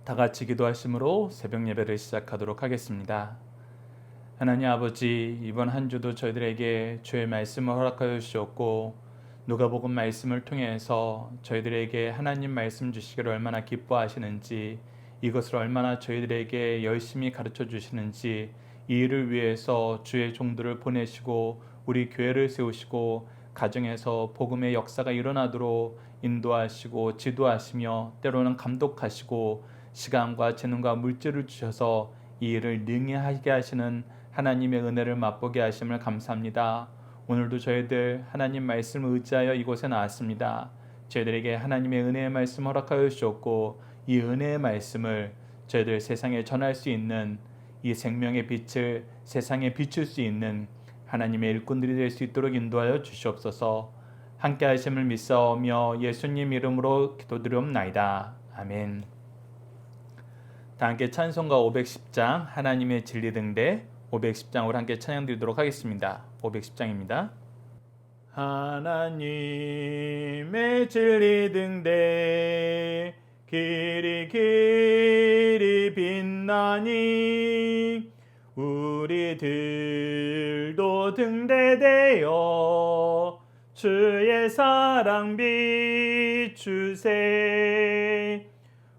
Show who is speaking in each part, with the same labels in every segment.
Speaker 1: 다 같이 기도하심으로 새벽 예배를 시작하도록 하겠습니다. 하나님 아버지, 이번 한 주도 저희들에게 주의 말씀을 허락하여 주셨고 누가복음 말씀을 통해서 저희들에게 하나님 말씀 주시기를 얼마나 기뻐하시는지, 이것을 얼마나 저희들에게 열심히 가르쳐 주시는지, 이 일을 위해서 주의 종들을 보내시고 우리 교회를 세우시고 가정에서 복음의 역사가 일어나도록 인도하시고 지도하시며 때로는 감독하시고 시간과 재능과 물질을 주셔서 이 일을 능히 하게 하시는 하나님의 은혜를 맛보게 하심을 감사합니다. 오늘도 저희들 하나님 말씀을 의지하여 이곳에 나왔습니다. 저희들에게 하나님의 은혜의 말씀 허락하여 주셨고 이 은혜의 말씀을 저희들 세상에 전할 수 있는, 이 생명의 빛을 세상에 비출 수 있는 하나님의 일꾼들이 될 수 있도록 인도하여 주시옵소서. 함께 하심을 믿사오며 예수님 이름으로 기도드리옵나이다. 아멘. 다 함께 찬송가 510장 하나님의 진리 등대 510장으로 함께 찬양 드리도록 하겠습니다. 510장입니다. 하나님의 진리 등대 길이 길이 빛나니 우리들도 등대되어 주의 사랑 비추세.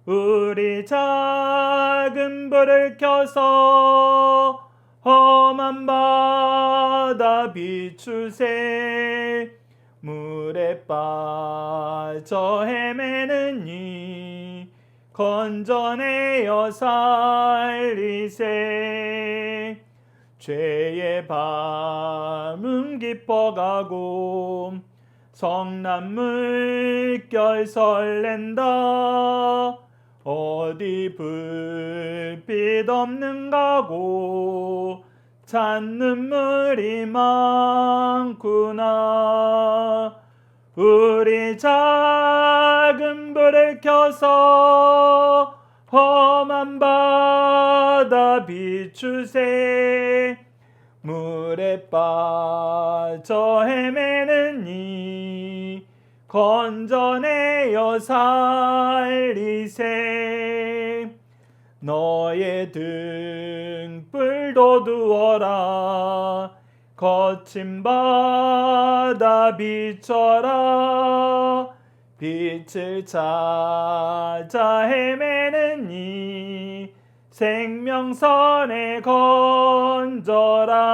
Speaker 1: 우리 작은 불을 켜서 험한 바다 비추세. 물에 빠져 헤매는 이 건져내어 살리세. 죄의 밤은 깊어가고 성난 물결 설렌다. 어디 불빛 없는가고 찬 눈물이 많구나. 우리 작은 불을 켜서 험한 바다 비추세. 물에 빠져 헤매는 이 건져내어 살리세. 너의 등불도 두어라. 거친 바다 비춰라. 빛을 찾아 헤매는 이 생명선에 건져라.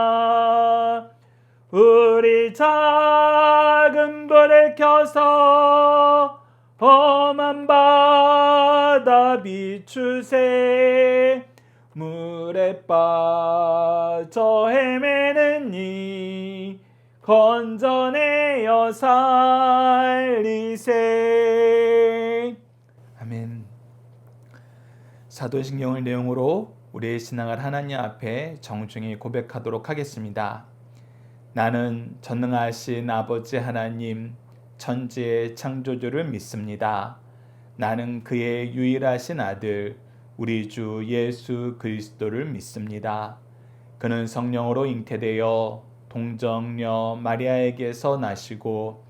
Speaker 1: 우리 작은 불을 켜서 험한 바다 비추세. 물에 빠져 헤매는 이 건져내어 살리세. 아멘. 사도신경을 내용으로 우리의 신앙을 하나님 앞에 정중히 고백하도록 하겠습니다. 나는 전능하신 아버지 하나님, 천지의 창조주를 믿습니다. 나는 그의 유일하신 아들 우리 주 예수 그리스도를 믿습니다. 그는 성령으로 잉태되어 동정녀 마리아에게서 나시고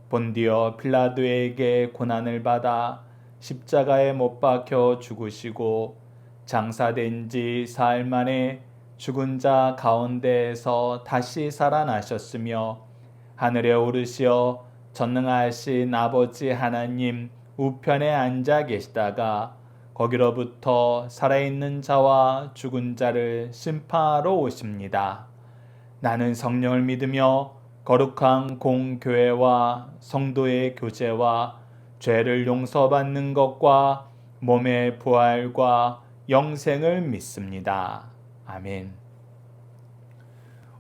Speaker 1: 본디오 빌라도에게 고난을 받아 십자가에 못 박혀 죽으시고 장사된 지 사흘 만에 죽은 자 가운데에서 다시 살아나셨으며 하늘에 오르시어 전능하신 아버지 하나님 우편에 앉아 계시다가 거기로부터 살아있는 자와 죽은 자를 심판하러 오십니다. 나는 성령을 믿으며 거룩한 공교회와 성도의 교제와 죄를 용서받는 것과 몸의 부활과 영생을 믿습니다. 아멘.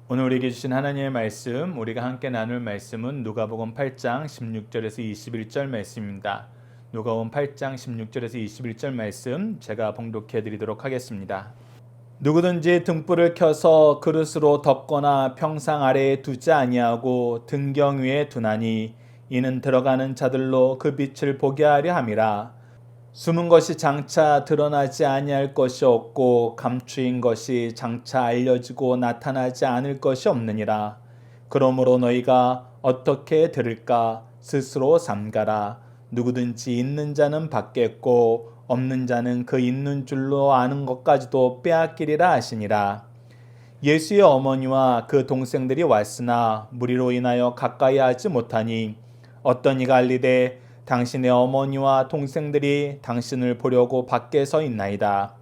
Speaker 1: 오늘 우리에게 주신 하나님의 말씀, 우리가 함께 나눌 말씀은 누가복음 8장 16절에서 21절 말씀입니다. 누가복음 8장 16절에서 21절 말씀 제가 봉독해 드리도록 하겠습니다. 누구든지 등불을 켜서 그릇으로 덮거나 평상 아래에 두지 아니하고 등경 위에 두나니 이는 들어가는 자들로 그 빛을 보게 하려 함이라. 숨은 것이 장차 드러나지 아니할 것이 없고 감추인 것이 장차 알려지고 나타나지 않을 것이 없느니라. 그러므로 너희가 어떻게 들을까 스스로 삼가라. 누구든지 있는 자는 받겠고 없는 자는 그 있는 줄로 아는 것까지도 빼앗기리라 하시니라. 예수의 어머니와 그 동생들이 왔으나 무리로 인하여 가까이 하지 못하니 어떤 이가 알리되 당신의 어머니와 동생들이 당신을 보려고 밖에 서 있나이다.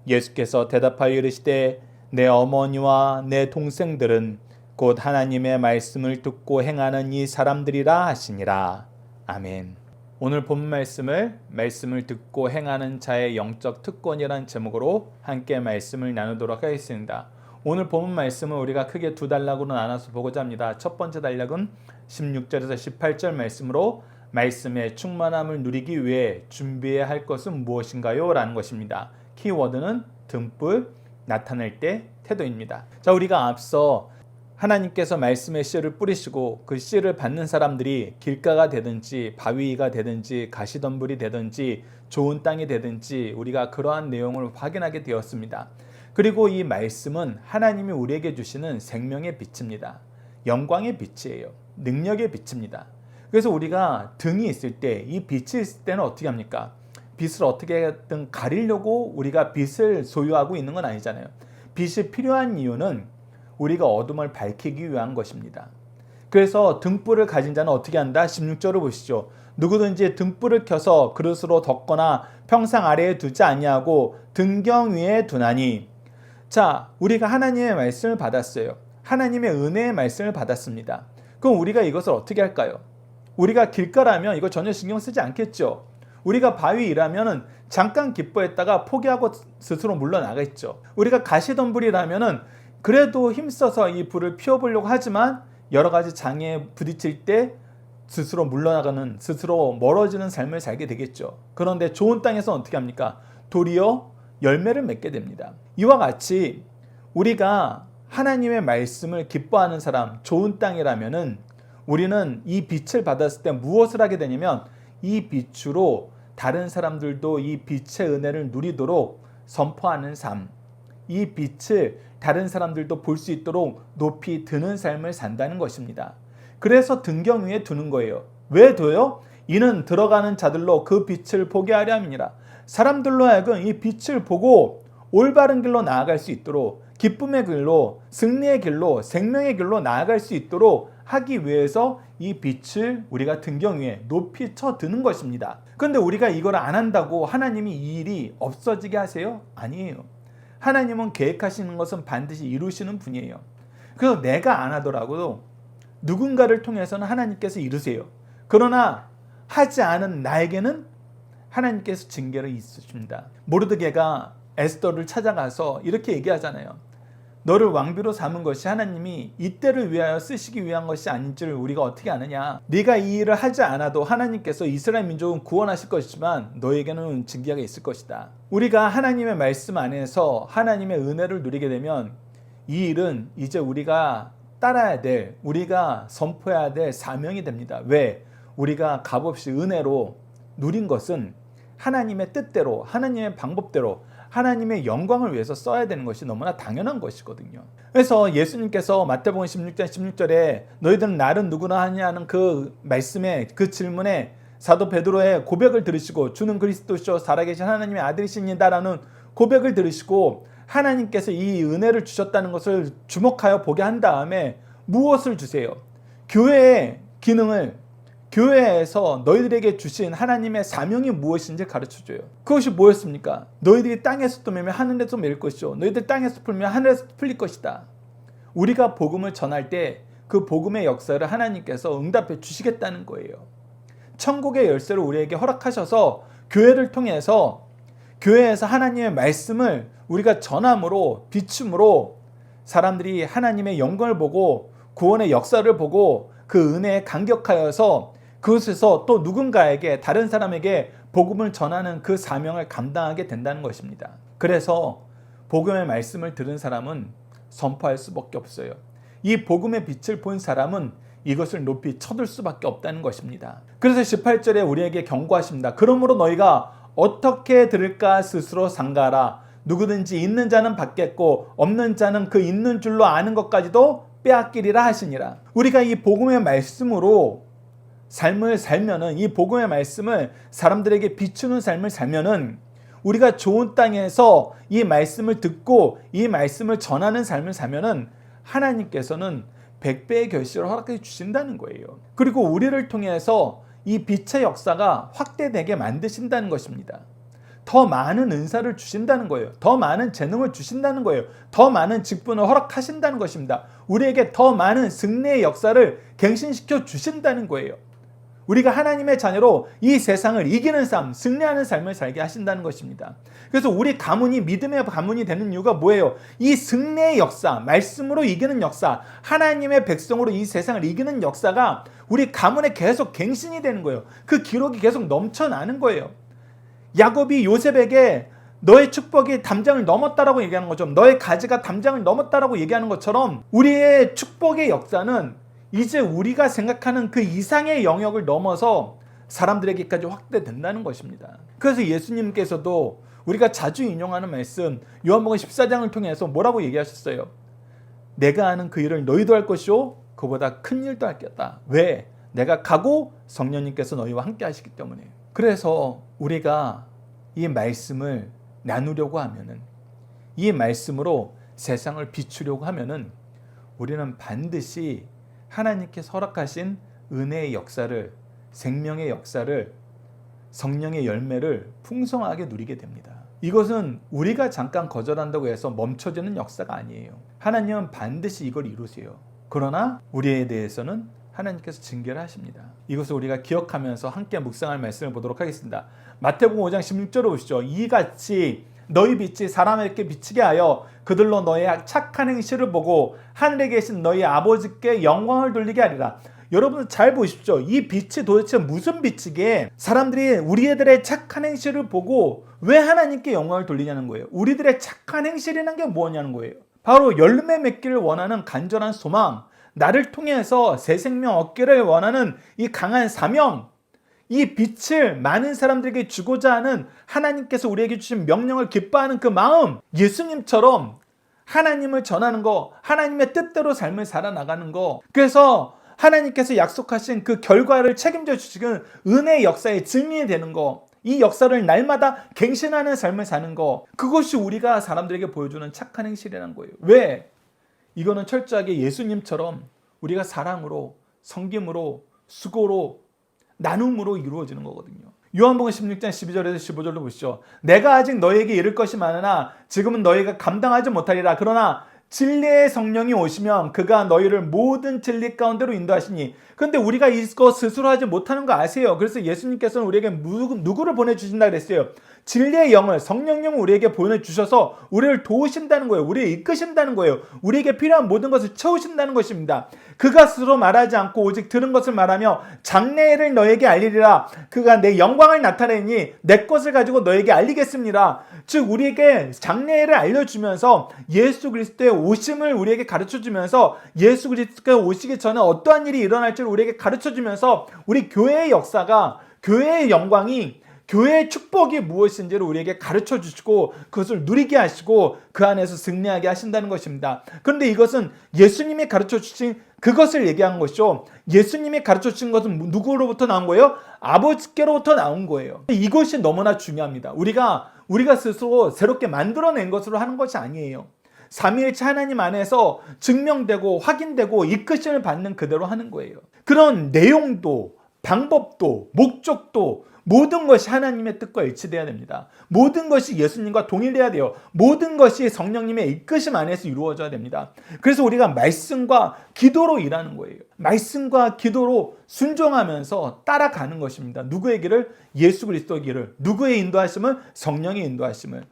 Speaker 1: 예수께서 대답하여 이르시되 내 어머니와 내 동생들은 곧 하나님의 말씀을 듣고 행하는 이 사람들이라 하시니라. 아멘. 오늘 본 말씀을 듣고 행하는 자의 영적 특권이라는 제목으로 함께 말씀을 나누도록 하겠습니다. 오늘 본 말씀은 우리가 크게 두 단락으로 나눠서 보고자 합니다. 첫 번째 단락은 16절에서 18절 말씀으로 말씀의 충만함을 누리기 위해 준비해야 할 것은 무엇인가요? 라는 것입니다. 키워드는 등불, 나타낼 때 태도입니다. 자, 우리가 앞서 하나님께서 말씀의 씨를 뿌리시고 그 씨를 받는 사람들이 길가가 되든지 바위가 되든지 가시덤불이 되든지 좋은 땅이 되든지 우리가 그러한 내용을 확인하게 되었습니다. 그리고 이 말씀은 하나님이 우리에게 주시는 생명의 빛입니다. 영광의 빛이에요. 능력의 빛입니다. 그래서 우리가 등이 있을 때, 이 빛이 있을 때는 어떻게 합니까? 빛을 어떻게든 가리려고 우리가 빛을 소유하고 있는 건 아니잖아요. 빛이 필요한 이유는 우리가 어둠을 밝히기 위한 것입니다. 그래서 등불을 가진 자는 어떻게 한다? 16절을 보시죠. 누구든지 등불을 켜서 그릇으로 덮거나 평상 아래에 두지 아니하고 등경 위에 두나니. 자, 우리가 하나님의 말씀을 받았어요. 하나님의 은혜의 말씀을 받았습니다. 그럼 우리가 이것을 어떻게 할까요? 우리가 길가라면 이거 전혀 신경 쓰지 않겠죠. 우리가 바위라면 잠깐 기뻐했다가 포기하고 스스로 물러나겠죠. 우리가 가시덤불이라면 그래도 힘써서 이 불을 피워보려고 하지만 여러 가지 장애에 부딪힐 때 스스로 물러나가는, 스스로 멀어지는 삶을 살게 되겠죠. 그런데 좋은 땅에서 어떻게 합니까? 도리어 열매를 맺게 됩니다. 이와 같이 우리가 하나님의 말씀을 기뻐하는 사람, 좋은 땅이라면은 우리는 이 빛을 받았을 때 무엇을 하게 되냐면 이 빛으로 다른 사람들도 이 빛의 은혜를 누리도록 선포하는 삶, 이 빛을 다른 사람들도 볼 수 있도록 높이 드는 삶을 산다는 것입니다. 그래서 등경 위에 두는 거예요. 왜 둬요? 이는 들어가는 자들로 그 빛을 보게 하려 함이니라. 사람들로 하여금 이 빛을 보고 올바른 길로 나아갈 수 있도록, 기쁨의 길로, 승리의 길로, 생명의 길로 나아갈 수 있도록 하기 위해서 이 빛을 우리가 등경 위에 높이 쳐 드는 것입니다. 그런데 우리가 이걸 안 한다고 하나님이 이 일이 없어지게 하세요? 아니에요. 하나님은 계획하시는 것은 반드시 이루시는 분이에요. 그래서 내가 안 하더라도 누군가를 통해서는 하나님께서 이루세요. 그러나 하지 않은 나에게는 하나님께서 징계를 있으십니다. 모르드게가 에스더를 찾아가서 이렇게 얘기하잖아요. 너를 왕비로 삼은 것이 하나님이 이때를 위하여 쓰시기 위한 것이 아닌 줄 우리가 어떻게 아느냐. 네가 이 일을 하지 않아도 하나님께서 이스라엘 민족은 구원하실 것이지만 너에게는 징계가 있을 것이다. 우리가 하나님의 말씀 안에서 하나님의 은혜를 누리게 되면 이 일은 이제 우리가 따라야 될, 우리가 선포해야 될 사명이 됩니다. 왜? 우리가 값없이 은혜로 누린 것은 하나님의 뜻대로, 하나님의 방법대로, 하나님의 영광을 위해서 써야 되는 것이 너무나 당연한 것이거든요. 그래서 예수님께서 마태복음 16장 16절에 너희들은 나를 누구나 하냐는 그 말씀에, 그 질문에 사도 베드로의 고백을 들으시고 주는 그리스도시요 살아계신 하나님의 아들이십니다라는 고백을 들으시고 하나님께서 이 은혜를 주셨다는 것을 주목하여 보게 한 다음에 무엇을 주세요? 교회의 기능을, 교회에서 너희들에게 주신 하나님의 사명이 무엇인지 가르쳐줘요. 그것이 뭐였습니까? 너희들이 땅에서 매면 하늘에서 매일 것이요 너희들 땅에서 풀면 하늘에서 풀릴 것이다. 우리가 복음을 전할 때 그 복음의 역사를 하나님께서 응답해 주시겠다는 거예요. 천국의 열쇠를 우리에게 허락하셔서 교회를 통해서, 교회에서 하나님의 말씀을 우리가 전함으로, 비춤으로 사람들이 하나님의 영광을 보고 구원의 역사를 보고 그 은혜에 감격하여서 그곳에서 또 누군가에게, 다른 사람에게 복음을 전하는 그 사명을 감당하게 된다는 것입니다. 그래서 복음의 말씀을 들은 사람은 선포할 수밖에 없어요. 이 복음의 빛을 본 사람은 이것을 높이 쳐들 수밖에 없다는 것입니다. 그래서 18절에 우리에게 경고하십니다. 그러므로 너희가 어떻게 들을까 스스로 상가하라. 누구든지 있는 자는 받겠고 없는 자는 그 있는 줄로 아는 것까지도 빼앗기리라 하시니라. 우리가 이 복음의 말씀으로 삶을 살면은, 이 복음의 말씀을 사람들에게 비추는 삶을 살면은 우리가 좋은 땅에서 이 말씀을 듣고 이 말씀을 전하는 삶을 사면은 하나님께서는 100배의 결실을 허락해 주신다는 거예요. 그리고 우리를 통해서 이 빛의 역사가 확대되게 만드신다는 것입니다. 더 많은 은사를 주신다는 거예요. 더 많은 재능을 주신다는 거예요. 더 많은 직분을 허락하신다는 것입니다. 우리에게 더 많은 승리의 역사를 갱신시켜 주신다는 거예요. 우리가 하나님의 자녀로 이 세상을 이기는 삶, 승리하는 삶을 살게 하신다는 것입니다. 그래서 우리 가문이 믿음의 가문이 되는 이유가 뭐예요? 이 승리의 역사, 말씀으로 이기는 역사, 하나님의 백성으로 이 세상을 이기는 역사가 우리 가문에 계속 갱신이 되는 거예요. 그 기록이 계속 넘쳐나는 거예요. 야곱이 요셉에게 너의 축복이 담장을 넘었다라고 얘기하는 것처럼, 너의 가지가 담장을 넘었다라고 얘기하는 것처럼 우리의 축복의 역사는 이제 우리가 생각하는 그 이상의 영역을 넘어서 사람들에게까지 확대된다는 것입니다. 그래서 예수님께서도 우리가 자주 인용하는 말씀 요한복음 14장을 통해서 뭐라고 얘기하셨어요? 내가 하는 그 일을 너희도 할 것이요 그보다 큰 일도 하겠다. 왜? 내가 가고 성령님께서 너희와 함께 하시기 때문에. 그래서 우리가 이 말씀을 나누려고 하면은, 이 말씀으로 세상을 비추려고 하면은 우리는 반드시 하나님께서 허락하신 은혜의 역사를, 생명의 역사를, 성령의 열매를 풍성하게 누리게 됩니다. 이것은 우리가 잠깐 거절한다고 해서 멈춰지는 역사가 아니에요. 하나님은 반드시 이걸 이루세요. 그러나 우리에 대해서는 하나님께서 징계를 하십니다. 이것을 우리가 기억하면서 함께 묵상할 말씀을 보도록 하겠습니다. 마태복음 5장 16절을 보시죠. 이같이 너희 빛이 사람에게 비치게 하여 그들로 너의 착한 행실을 보고 하늘에 계신 너희 아버지께 영광을 돌리게 하리라. 여러분 잘 보십시오. 이 빛이 도대체 무슨 빛이기에 사람들이 우리들의 착한 행실을 보고 왜 하나님께 영광을 돌리냐는 거예요. 우리들의 착한 행실이라는 게 뭐냐는 거예요. 바로 열매 맺기를 원하는 간절한 소망, 나를 통해서 새 생명 얻기를 원하는 이 강한 사명, 이 빛을 많은 사람들에게 주고자 하는 하나님께서 우리에게 주신 명령을 기뻐하는 그 마음, 예수님처럼 하나님을 전하는 거, 하나님의 뜻대로 삶을 살아나가는 거, 그래서 하나님께서 약속하신 그 결과를 책임져 주시는 은혜의 역사의 증인이 되는 거, 이 역사를 날마다 갱신하는 삶을 사는 거, 그것이 우리가 사람들에게 보여주는 착한 행실이라는 거예요. 왜? 이거는 철저하게 예수님처럼 우리가 사랑으로, 섬김으로, 수고로, 나눔으로 이루어지는 거거든요. 요한복음 16장 12절에서 15절로 보시죠. 내가 아직 너희에게 이를 것이 많으나 지금은 너희가 감당하지 못하리라. 그러나 진리의 성령이 오시면 그가 너희를 모든 진리 가운데로 인도하시니. 그런데 우리가 이거 스스로 하지 못하는 거 아세요? 그래서 예수님께서는 우리에게 누구를 보내주신다 그랬어요? 진리의 영을, 성령님을 우리에게 보내주셔서 우리를 도우신다는 거예요. 우리를 이끄신다는 거예요. 우리에게 필요한 모든 것을 채우신다는 것입니다. 그가 스스로 말하지 않고 오직 들은 것을 말하며 장래를 너에게 알리리라. 그가 내 영광을 나타내니 내 것을 가지고 너에게 알리겠습니다. 즉 우리에게 장래를 알려주면서 예수 그리스도의 오심을 우리에게 가르쳐주면서 예수 그리스도가 오시기 전에 어떠한 일이 일어날지를 우리에게 가르쳐주면서 우리 교회의 역사가, 교회의 영광이, 교회의 축복이 무엇인지를 우리에게 가르쳐 주시고 그것을 누리게 하시고 그 안에서 승리하게 하신다는 것입니다. 그런데 이것은 예수님이 가르쳐 주신 그것을 얘기한 것이죠. 예수님이 가르쳐 주신 것은 누구로부터 나온 거예요? 아버지께로부터 나온 거예요. 이것이 너무나 중요합니다. 우리가 스스로 새롭게 만들어낸 것으로 하는 것이 아니에요. 삼위일체 하나님 안에서 증명되고 확인되고 이끄심을 받는 그대로 하는 거예요. 그런 내용도, 방법도, 목적도 모든 것이 하나님의 뜻과 일치돼야 됩니다. 모든 것이 예수님과 동일해야 돼요. 모든 것이 성령님의 이끄심 안에서 이루어져야 됩니다. 그래서 우리가 말씀과 기도로 일하는 거예요. 말씀과 기도로 순종하면서 따라가는 것입니다. 누구의 길을? 예수 그리스도의 길을. 누구의 인도하심을? 성령의 인도하심을.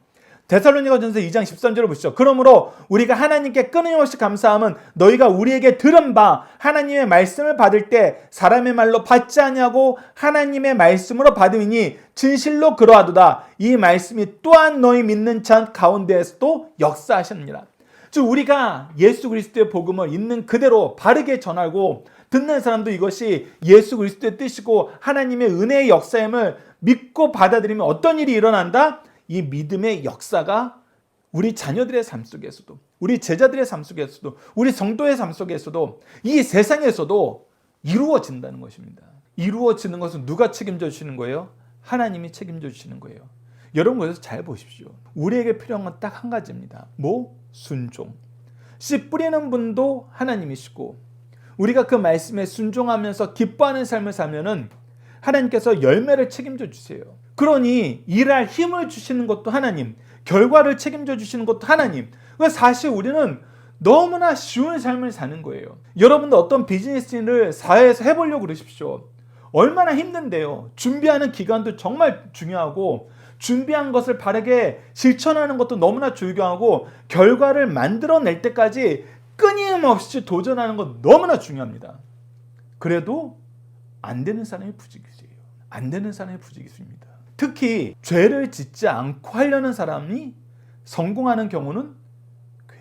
Speaker 1: 데살로니가전서 2장 13절을 보시죠. 그러므로 우리가 하나님께 끊임없이 감사함은 너희가 우리에게 들은 바 하나님의 말씀을 받을 때 사람의 말로 받지 아니하고 하나님의 말씀으로 받으니 진실로 그러하도다. 이 말씀이 또한 너희 믿는 자 가운데에서도 역사하십니다. 즉 우리가 예수 그리스도의 복음을 있는 그대로 바르게 전하고 듣는 사람도 이것이 예수 그리스도의 뜻이고 하나님의 은혜의 역사임을 믿고 받아들이면 어떤 일이 일어난다? 이 믿음의 역사가 우리 자녀들의 삶 속에서도, 우리 제자들의 삶 속에서도, 우리 성도의 삶 속에서도, 이 세상에서도 이루어진다는 것입니다. 이루어지는 것은 누가 책임져 주시는 거예요? 하나님이 책임져 주시는 거예요. 여러분 그래서 잘 보십시오. 우리에게 필요한 건 딱 한 가지입니다. 뭐? 순종. 씨 뿌리는 분도 하나님이시고 우리가 그 말씀에 순종하면서 기뻐하는 삶을 살면은 하나님께서 열매를 책임져 주세요. 그러니 일할 힘을 주시는 것도 하나님, 결과를 책임져 주시는 것도 하나님. 사실 우리는 너무나 쉬운 삶을 사는 거예요. 여러분도 어떤 비즈니스 일을 사회에서 해보려고 그러십시오. 얼마나 힘든데요. 준비하는 기간도 정말 중요하고 준비한 것을 바르게 실천하는 것도 너무나 중요하고 결과를 만들어낼 때까지 끊임없이 도전하는 것 너무나 중요합니다. 그래도 안 되는 사람이 부지기수예요. 안 되는 사람이 부지기수입니다. 특히 죄를 짓지 않고 하려는 사람이 성공하는 경우는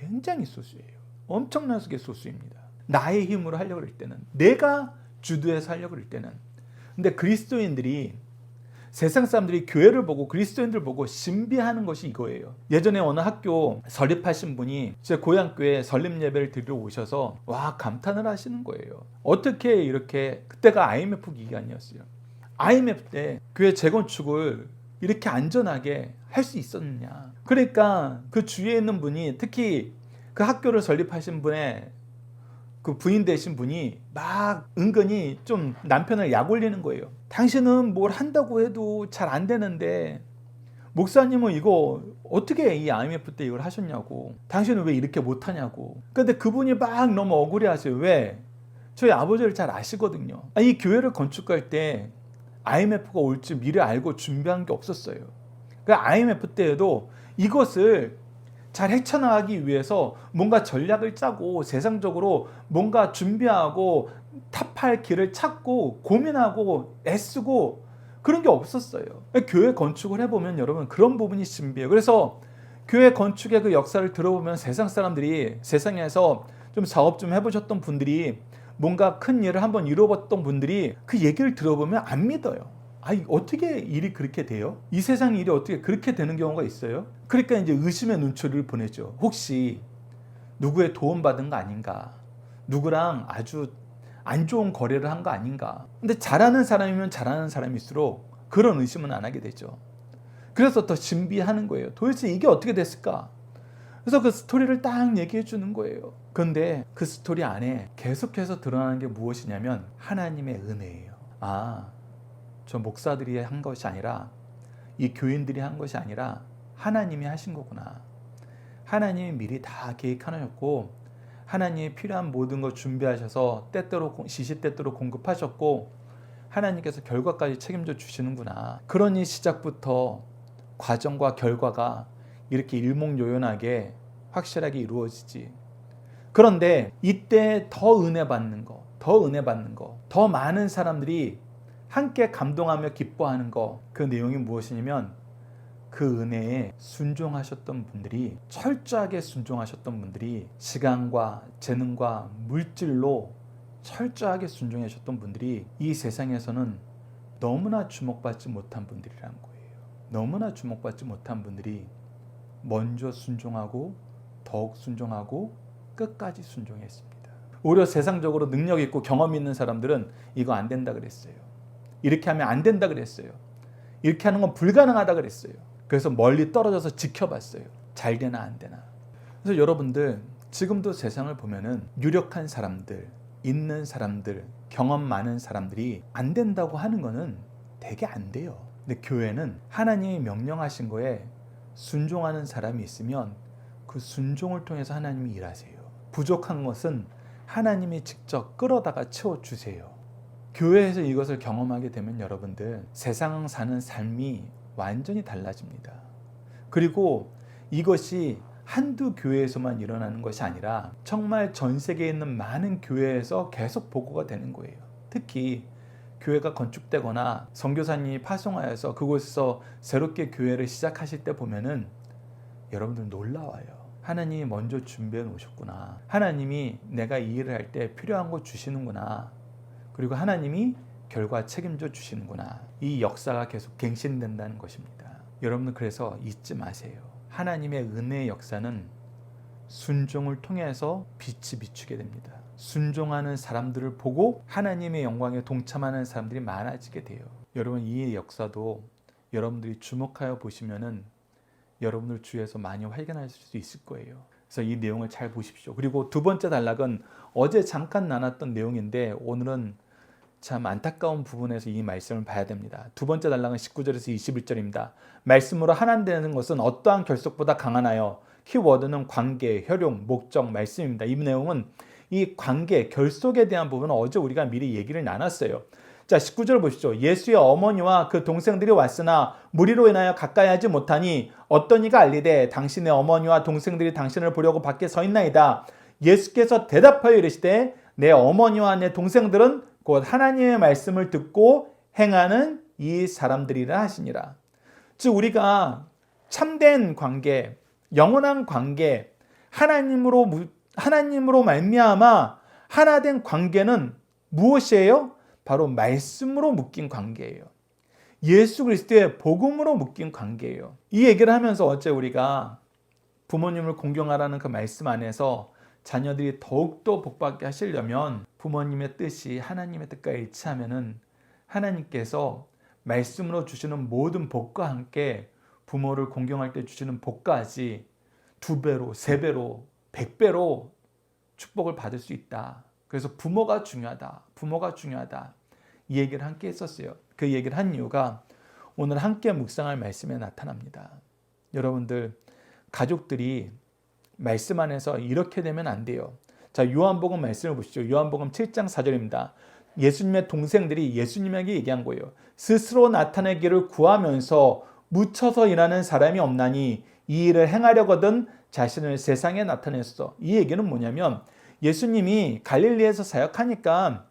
Speaker 1: 굉장히 소수예요. 엄청나게 소수입니다. 나의 힘으로 하려고 할 때는, 내가 주도해서 하려고 할 때는. 근데 그리스도인들이, 세상 사람들이 교회를 보고 그리스도인들 보고 신비하는 것이 이거예요. 예전에 어느 학교 설립하신 분이 제 고향 교회에 설립 예배를 드리러 오셔서 와, 감탄을 하시는 거예요. 어떻게 이렇게, 그때가 IMF 기간이었어요. IMF 때 교회 재건축을 이렇게 안전하게 할 수 있었느냐. 그러니까 그 주위에 있는 분이, 특히 그 학교를 설립하신 분의 그 부인 되신 분이 막 은근히 좀 남편을 약 올리는 거예요. 당신은 뭘 한다고 해도 잘 안 되는데 목사님은 이거 어떻게 이 IMF 때 이걸 하셨냐고, 당신은 왜 이렇게 못하냐고. 근데 그분이 막 너무 억울해 하세요. 왜? 저희 아버지를 잘 아시거든요. 이 교회를 건축할 때 IMF가 올지 미리 알고 준비한 게 없었어요. 그 IMF 때에도 이것을 잘 헤쳐나가기 위해서 뭔가 전략을 짜고 세상적으로 뭔가 준비하고 타파할 길을 찾고 고민하고 애쓰고 그런 게 없었어요. 교회 건축을 해보면 여러분 그런 부분이 신비해요. 그래서 교회 건축의 그 역사를 들어보면 세상 사람들이, 세상에서 좀 사업 좀 해보셨던 분들이, 뭔가 큰 일을 한번 이루어봤던 분들이 그 얘기를 들어보면 안 믿어요. 어떻게 일이 그렇게 돼요? 이 세상 일이 어떻게 그렇게 되는 경우가 있어요? 그러니까 이제 의심의 눈초리를 보내죠. 혹시 누구의 도움받은 거 아닌가? 누구랑 아주 안 좋은 거래를 한 거 아닌가? 근데 잘하는 사람이면 잘하는 사람일수록 그런 의심은 안 하게 되죠. 그래서 더 신비하는 거예요. 도대체 이게 어떻게 됐을까? 그래서 그 스토리를 딱 얘기해 주는 거예요. 그런데 그 스토리 안에 계속해서 드러나는 게 무엇이냐면 하나님의 은혜예요. 저 목사들이 한 것이 아니라, 이 교인들이 한 것이 아니라 하나님이 하신 거구나. 하나님이 미리 다 계획하셨고 하나님이 필요한 모든 걸 준비하셔서 때때로 시시때때로 공급하셨고 하나님께서 결과까지 책임져 주시는구나. 그러니 시작부터 과정과 결과가 이렇게 일목요연하게 확실하게 이루어지지. 그런데 이때 더 은혜 받는 거, 더 많은 사람들이 함께 감동하며 기뻐하는 거, 그 내용이 무엇이냐면 그 은혜에 순종하셨던 분들이, 철저하게 순종하셨던 분들이, 시간과 재능과 물질로 철저하게 순종하셨던 분들이 이 세상에서는 너무나 주목받지 못한 분들이란 거예요. 너무나 주목받지 못한 분들이 먼저 순종하고 더욱 순종하고 끝까지 순종했습니다. 오히려 세상적으로 능력 있고 경험 있는 사람들은 이거 안 된다 그랬어요. 이렇게 하면 안 된다 그랬어요. 이렇게 하는 건 불가능하다 그랬어요. 그래서 멀리 떨어져서 지켜봤어요. 잘 되나 안 되나. 그래서 여러분들 지금도 세상을 보면은 유력한 사람들, 있는 사람들, 경험 많은 사람들이 안 된다고 하는 거는 되게 안 돼요. 근데 교회는 하나님이 명령하신 거에 순종하는 사람이 있으면 그 순종을 통해서 하나님이 일하세요. 부족한 것은 하나님이 직접 끌어다가 채워주세요. 교회에서 이것을 경험하게 되면 여러분들 세상 사는 삶이 완전히 달라집니다. 그리고 이것이 한두 교회에서만 일어나는 것이 아니라 정말 전 세계에 있는 많은 교회에서 계속 보고가 되는 거예요. 특히 교회가 건축되거나 선교사님이 파송하여서 그곳에서 새롭게 교회를 시작하실 때 보면은 여러분들 놀라워요. 하나님이 먼저 준비해 놓으셨구나. 하나님이 내가 이 일을 할 때 필요한 거 주시는구나. 그리고 하나님이 결과 책임져 주시는구나. 이 역사가 계속 갱신된다는 것입니다. 여러분들 그래서 잊지 마세요. 하나님의 은혜의 역사는 순종을 통해서 빛이 비추게 됩니다. 순종하는 사람들을 보고 하나님의 영광에 동참하는 사람들이 많아지게 돼요. 여러분 이 역사도 여러분들이 주목하여 보시면은 여러분들 주위에서 많이 발견하실 수 있을 거예요. 그래서 이 내용을 잘 보십시오. 그리고 두 번째 단락은 어제 잠깐 나눴던 내용인데 오늘은 참 안타까운 부분에서 이 말씀을 봐야 됩니다. 두 번째 단락은 19절에서 21절입니다. 말씀으로 하나 되는 것은 어떠한 결속보다 강하나요? 키워드는 관계, 효용, 목적, 말씀입니다. 이 내용은 이 관계, 결속에 대한 부분은 어제 우리가 미리 얘기를 나눴어요. 자, 19절 보시죠. 예수의 어머니와 그 동생들이 왔으나 무리로 인하여 가까이 하지 못하니 어떤 이가 알리되 당신의 어머니와 동생들이 당신을 보려고 밖에 서 있나이다. 예수께서 대답하여 이르시되 내 어머니와 내 동생들은 곧 하나님의 말씀을 듣고 행하는 이 사람들이라 하시니라. 즉 우리가 참된 관계, 영원한 관계, 하나님으로 말미암아 하나된 관계는 무엇이에요? 바로 말씀으로 묶인 관계예요. 예수 그리스도의 복음으로 묶인 관계예요. 이 얘기를 하면서 어째 우리가 부모님을 공경하라는 그 말씀 안에서 자녀들이 더욱더 복받게 하시려면 부모님의 뜻이 하나님의 뜻과 일치하면은 하나님께서 말씀으로 주시는 모든 복과 함께 부모를 공경할 때 주시는 복까지 2배로, 3배로, 100배로 축복을 받을 수 있다. 그래서 부모가 중요하다. 부모가 중요하다. 이 얘기를 함께 했었어요. 그 얘기를 한 이유가 오늘 함께 묵상할 말씀에 나타납니다. 여러분들 가족들이 말씀 안에서 이렇게 되면 안 돼요. 자, 요한복음 말씀을 보시죠. 요한복음 7장 4절입니다. 예수님의 동생들이 예수님에게 얘기한 거예요. 스스로 나타내기를 구하면서 묻혀서 일하는 사람이 없나니 이 일을 행하려거든 자신을 세상에 나타냈어. 이 얘기는 뭐냐면 예수님이 갈릴리에서 사역하니까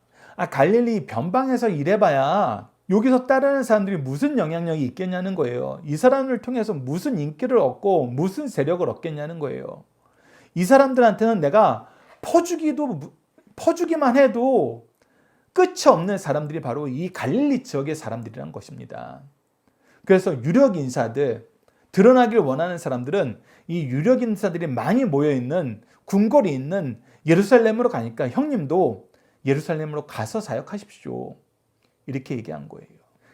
Speaker 1: 갈릴리 변방에서 일해봐야 여기서 따르는 사람들이 무슨 영향력이 있겠냐는 거예요. 이 사람을 통해서 무슨 인기를 얻고 무슨 세력을 얻겠냐는 거예요. 이 사람들한테는 내가 퍼주기만 해도 끝이 없는 사람들이 바로 이 갈릴리 지역의 사람들이라는 것입니다. 그래서 유력 인사들, 드러나길 원하는 사람들은 이 유력 인사들이 많이 모여있는 궁궐이 있는 예루살렘으로 가니까 형님도 예루살렘으로 가서 사역하십시오. 이렇게 얘기한 거예요.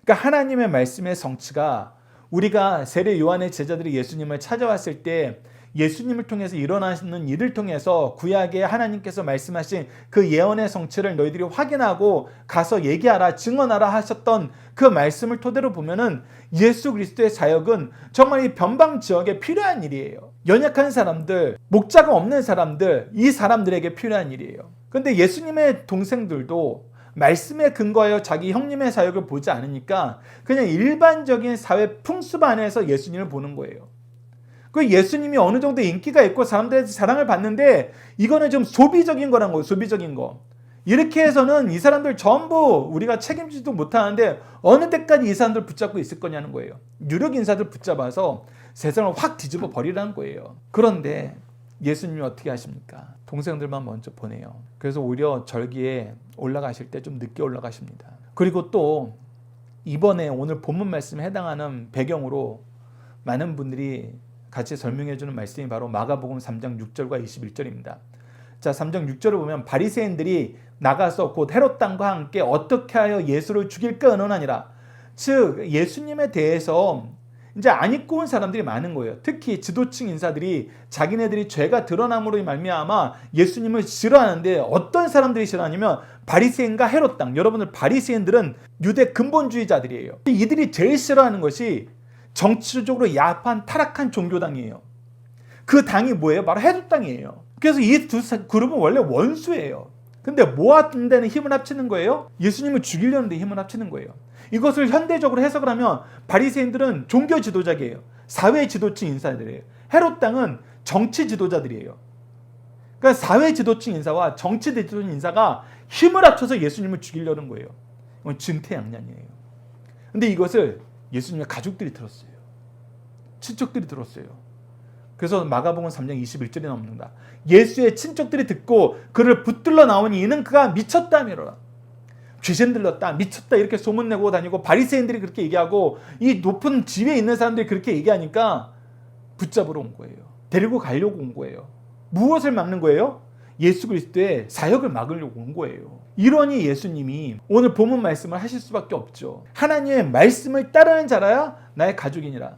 Speaker 1: 그러니까 하나님의 말씀의 성취가 우리가 세례 요한의 제자들이 예수님을 찾아왔을 때 예수님을 통해서 일어나는 일을 통해서 구약에 하나님께서 말씀하신 그 예언의 성취를 너희들이 확인하고 가서 얘기하라, 증언하라 하셨던 그 말씀을 토대로 보면은 예수 그리스도의 사역은 정말 이 변방 지역에 필요한 일이에요. 연약한 사람들, 목자가 없는 사람들, 이 사람들에게 필요한 일이에요. 그런데 예수님의 동생들도 말씀에 근거하여 자기 형님의 사역을 보지 않으니까 그냥 일반적인 사회 풍습 안에서 예수님을 보는 거예요. 그 예수님이 어느 정도 인기가 있고 사람들의 사랑을 받는데 이거는 좀 소비적인 거란 거예요. 소비적인 거. 이렇게 해서는 이 사람들 전부 우리가 책임지지도 못하는데 어느 때까지 이 사람들 붙잡고 있을 거냐는 거예요. 유력 인사들 붙잡아서 세상을 확 뒤집어 버리라는 거예요. 그런데 예수님이 어떻게 하십니까? 동생들만 먼저 보내요. 그래서 오히려 절기에 올라가실 때 좀 늦게 올라가십니다. 그리고 또 이번에 오늘 본문 말씀에 해당하는 배경으로 많은 분들이 같이 설명해 주는 말씀이 바로 마가복음 3장 6절과 21절입니다. 자, 3장 6절을 보면 바리새인들이 나가서 곧 헤롯 당과 함께 어떻게 하여 예수를 죽일까 의논하니라. 즉 예수님에 대해서 이제 안 입고 온 사람들이 많은 거예요. 특히 지도층 인사들이 자기네들이 죄가 드러남으로 말미암아 예수님을 싫어하는데 어떤 사람들이 싫어하냐면 바리새인과 헤롯 당. 여러분들 바리새인들은 유대 근본주의자들이에요. 이들이 제일 싫어하는 것이 정치적으로 야합한 타락한 종교당이에요. 그 당이 뭐예요? 바로 헤롯 당이에요. 그래서 이 두 그룹은 원래 원수예요. 근데 모아둔 데는 힘을 합치는 거예요? 예수님을 죽이려는 데 힘을 합치는 거예요. 이것을 현대적으로 해석을 하면 바리새인들은 종교 지도자이에요. 사회 지도층 인사들이에요. 헤롯 당은 정치 지도자들이에요. 그러니까 사회 지도층 인사와 정치 지도층 인사가 힘을 합쳐서 예수님을 죽이려는 거예요. 이건 진퇴양난이에요. 근데 이것을 예수님의 가족들이 들었어요. 친척들이 들었어요. 그래서 마가복음 3장 21절에 나옵니다. 예수의 친척들이 듣고 그를 붙들러 나오니 이는 그가 미쳤다미로라. 귀신 들렸다, 미쳤다 이렇게 소문내고 다니고 바리새인들이 그렇게 얘기하고 이 높은 지위에 있는 사람들이 그렇게 얘기하니까 붙잡으러 온 거예요. 데리고 가려고 온 거예요. 무엇을 막는 거예요? 예수 그리스도의 사역을 막으려고 온 거예요. 이러니 예수님이 오늘 본문 말씀을 하실 수밖에 없죠. 하나님의 말씀을 따르는 자라야 나의 가족이니라.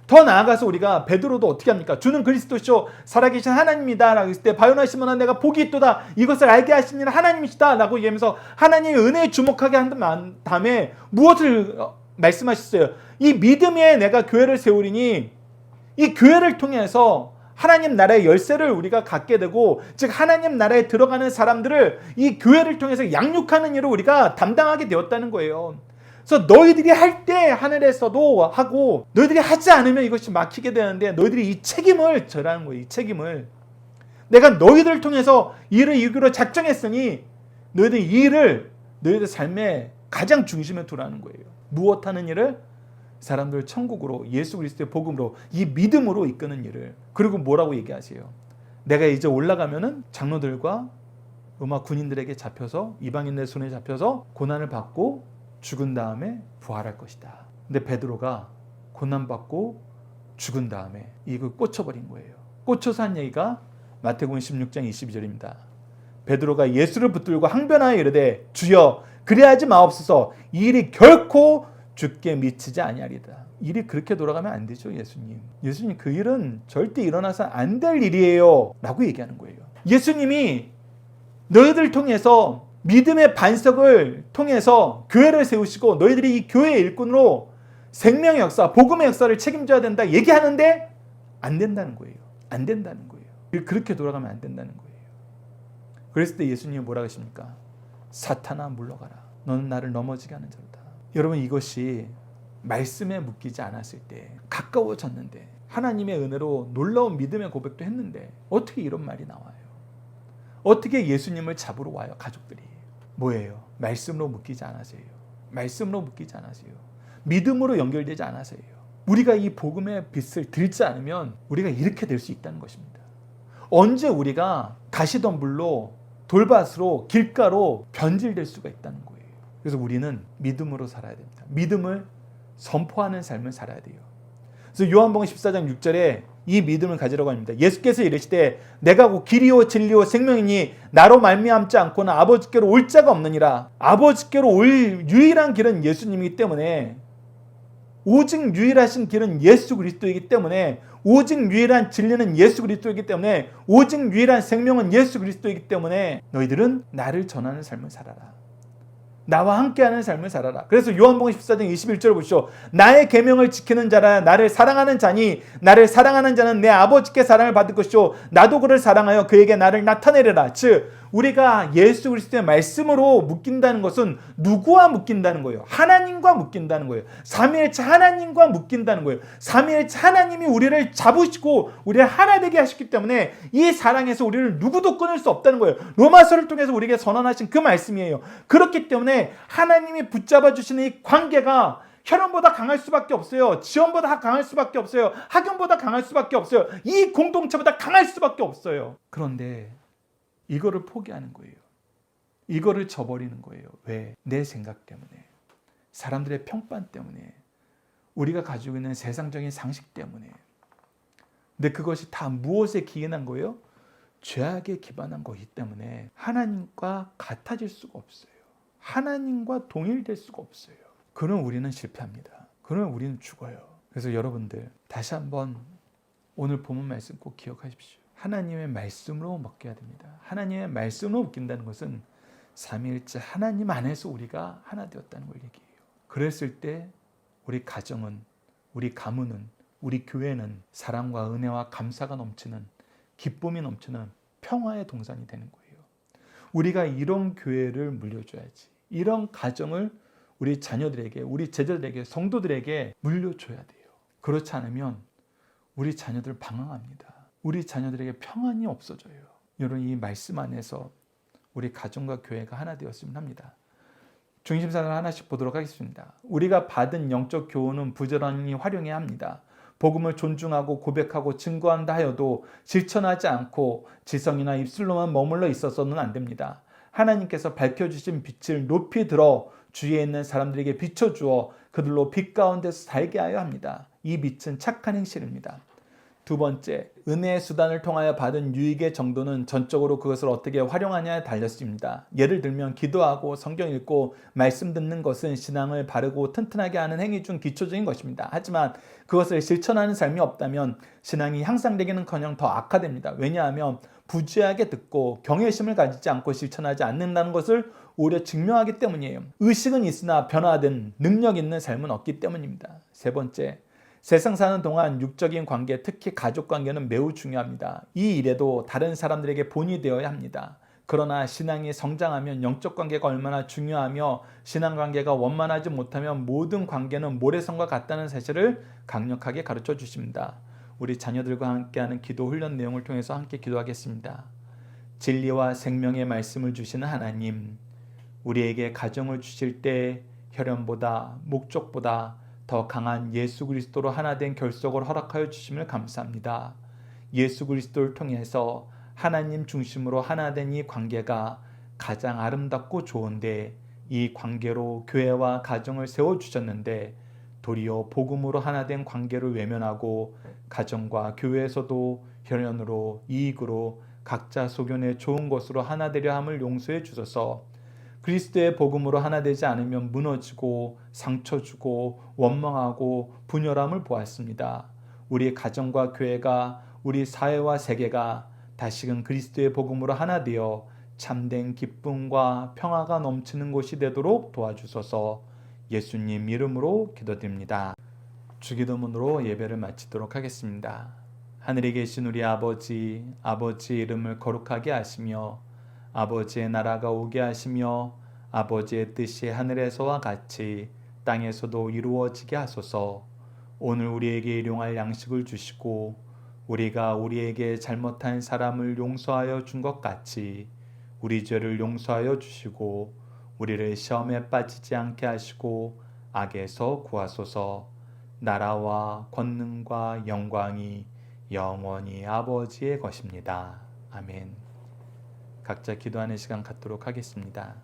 Speaker 1: 더 나아가서 우리가 베드로도 어떻게 합니까? 주는 그리스도시요 살아계신 하나님이다 라고 했을 때 바요나 시몬아 내가 복이 있도다 이것을 알게 하신 이는 하나님이시다 라고 얘기하면서 하나님의 은혜에 주목하게 한 다음에 무엇을 말씀하셨어요? 이 믿음에 내가 교회를 세우리니 이 교회를 통해서 하나님 나라의 열쇠를 우리가 갖게 되고 즉 하나님 나라에 들어가는 사람들을 이 교회를 통해서 양육하는 일을 우리가 담당하게 되었다는 거예요. 그래서 너희들이 할 때 하늘에서도 하고 너희들이 하지 않으면 이것이 막히게 되는데 너희들이 이 책임을 져라는 거예요. 이 책임을 내가 너희들을 통해서 일을 이루기로 작정했으니 너희들 이 일을 너희들 삶의 가장 중심에 두라는 거예요. 무엇하는 일을? 사람들 천국으로 예수 그리스도의 복음으로 이 믿음으로 이끄는 일을. 그리고 뭐라고 얘기하세요? 내가 이제 올라가면은 장로들과 로마 군인들에게 잡혀서 이방인들 손에 잡혀서 고난을 받고 죽은 다음에 부활할 것이다. 근데 베드로가 고난받고 죽은 다음에 이걸 꽂혀버린 거예요. 꽂혀서 한 얘기가 마태복음 16장 22절입니다. 베드로가 예수를 붙들고 항변하여 이르되 주여 그리하지 마옵소서 이 일이 결코 죽게 미치지 아니하리다. 일이 그렇게 돌아가면 안 되죠. 예수님 그 일은 절대 일어나서 안 될 일이에요 라고 얘기하는 거예요. 예수님이 너희들 통해서 믿음의 반석을 통해서 교회를 세우시고 너희들이 이 교회의 일꾼으로 생명의 역사, 복음의 역사를 책임져야 된다 얘기하는데 안 된다는 거예요. 안 된다는 거예요. 그렇게 돌아가면 안 된다는 거예요. 그랬을 때 예수님이 뭐라고 하십니까? 사탄아 물러가라. 너는 나를 넘어지게 하는 자로다. 여러분 이것이 말씀에 묶이지 않았을 때 가까워졌는데 하나님의 은혜로 놀라운 믿음의 고백도 했는데 어떻게 이런 말이 나와요? 어떻게 예수님을 잡으러 와요? 가족들이. 뭐예요? 말씀으로 묶이지 않아서요. 말씀으로 묶이지 않아서요. 믿음으로 연결되지 않아서요. 우리가 이 복음의 빛을 들지 않으면 우리가 이렇게 될 수 있다는 것입니다. 언제 우리가 가시덤불로 돌밭으로 길가로 변질될 수가 있다는 거예요. 그래서 우리는 믿음으로 살아야 됩니다. 믿음을 선포하는 삶을 살아야 돼요. 그래서 요한복음 14장 6절에 이 믿음을 가지라고 합니다. 예수께서 이르시되 내가 곧 길이요 진리요 생명이니 나로 말미암지 않고는 아버지께로 올 자가 없느니라. 아버지께로 올 유일한 길은 예수님이기 때문에 오직 유일하신 길은 예수 그리스도이기 때문에 오직 유일한 진리는 예수 그리스도이기 때문에 오직 유일한 생명은 예수 그리스도이기 때문에 너희들은 나를 전하는 삶을 살아라. 나와 함께하는 삶을 살아라. 그래서 요한복음 14장 21절 보시오. 나의 계명을 지키는 자라 나를 사랑하는 자니 나를 사랑하는 자는 내 아버지께 사랑을 받을 것이요 나도 그를 사랑하여 그에게 나를 나타내리라. 즉 우리가 예수 그리스도의 말씀으로 묶인다는 것은 누구와 묶인다는 거예요? 하나님과 묶인다는 거예요. 삼위일체 하나님과 묶인다는 거예요. 삼위일체 하나님이 우리를 잡으시고 우리를 하나 되게 하셨기 때문에 이 사랑에서 우리를 누구도 끊을 수 없다는 거예요. 로마서를 통해서 우리에게 선언하신 그 말씀이에요. 그렇기 때문에 하나님이 붙잡아 주시는 이 관계가 혈연보다 강할 수밖에 없어요. 지원보다 강할 수밖에 없어요. 학연보다 강할 수밖에 없어요. 이 공동체보다 강할 수밖에 없어요. 그런데 이거를 포기하는 거예요. 이거를 저버리는 거예요. 왜? 내 생각 때문에, 사람들의 평판 때문에, 우리가 가지고 있는 세상적인 상식 때문에. 근데 그것이 다 무엇에 기인한 거예요? 죄악에 기반한 거기 때문에 하나님과 같아질 수가 없어요. 하나님과 동일될 수가 없어요. 그러면 우리는 실패합니다. 그러면 우리는 죽어요. 그래서 여러분들 다시 한번 오늘 본문 말씀 꼭 기억하십시오. 하나님의 말씀으로 먹겨야 됩니다. 하나님의 말씀으로 묶인다는 것은 삼위일체 하나님 안에서 우리가 하나 되었다는 걸 얘기해요. 그랬을 때 우리 가정은, 우리 가문은, 우리 교회는 사랑과 은혜와 감사가 넘치는, 기쁨이 넘치는 평화의 동산이 되는 거예요. 우리가 이런 교회를 물려줘야지. 이런 가정을 우리 자녀들에게, 우리 제자들에게, 성도들에게 물려줘야 돼요. 그렇지 않으면 우리 자녀들 방황합니다. 우리 자녀들에게 평안이 없어져요. 여러분 이 말씀 안에서 우리 가정과 교회가 하나 되었으면 합니다. 중심사를 하나씩 보도록 하겠습니다. 우리가 받은 영적 교훈은 부지런히 활용해야 합니다. 복음을 존중하고 고백하고 증거한다 하여도 실천하지 않고 지성이나 입술로만 머물러 있어서는 안 됩니다. 하나님께서 밝혀주신 빛을 높이 들어 주위에 있는 사람들에게 비춰주어 그들로 빛 가운데서 살게 하여 합니다. 이 빛은 착한 행실입니다. 두 번째, 은혜의 수단을 통하여 받은 유익의 정도는 전적으로 그것을 어떻게 활용하냐에 달렸습니다. 예를 들면 기도하고 성경 읽고 말씀 듣는 것은 신앙을 바르고 튼튼하게 하는 행위 중 기초적인 것입니다. 하지만 그것을 실천하는 삶이 없다면 신앙이 향상되기는커녕 더 악화됩니다. 왜냐하면 부주의하게 듣고 경외심을 가지지 않고 실천하지 않는다는 것을 오히려 증명하기 때문이에요. 의식은 있으나 변화된 능력 있는 삶은 없기 때문입니다. 세 번째, 세상 사는 동안 육적인 관계, 특히 가족 관계는 매우 중요합니다. 이 일에도 다른 사람들에게 본이 되어야 합니다. 그러나 신앙이 성장하면 영적 관계가 얼마나 중요하며 신앙 관계가 원만하지 못하면 모든 관계는 모래성과 같다는 사실을 강력하게 가르쳐 주십니다. 우리 자녀들과 함께하는 기도 훈련 내용을 통해서 함께 기도하겠습니다. 진리와 생명의 말씀을 주시는 하나님, 우리에게 가정을 주실 때 혈연보다 목적보다 더 강한 예수 그리스도로 하나 된 결속을 허락하여 주심을 감사합니다. 예수 그리스도를 통해서 하나님 중심으로 하나 된 이 관계가 가장 아름답고 좋은데 이 관계로 교회와 가정을 세워주셨는데 도리어 복음으로 하나 된 관계를 외면하고 가정과 교회에서도 혈연으로 이익으로 각자 소견에 좋은 것으로 하나 되려 함을 용서해 주소서. 그리스도의 복음으로 하나 되지 않으면 무너지고 상처 주고 원망하고 분열함을 보았습니다. 우리 가정과 교회가 우리 사회와 세계가 다시금 그리스도의 복음으로 하나 되어 참된 기쁨과 평화가 넘치는 곳이 되도록 도와주소서. 예수님 이름으로 기도드립니다. 주기도문으로 예배를 마치도록 하겠습니다. 하늘에 계신 우리 아버지, 아버지 이름을 거룩하게 하시며 아버지의 나라가 오게 하시며 아버지의 뜻이 하늘에서와 같이 땅에서도 이루어지게 하소서. 오늘 우리에게 일용할 양식을 주시고 우리가 우리에게 잘못한 사람을 용서하여 준 것 같이 우리 죄를 용서하여 주시고 우리를 시험에 빠지지 않게 하시고 악에서 구하소서. 나라와 권능과 영광이 영원히 아버지의 것입니다. 아멘. 각자 기도하는 시간 갖도록 하겠습니다.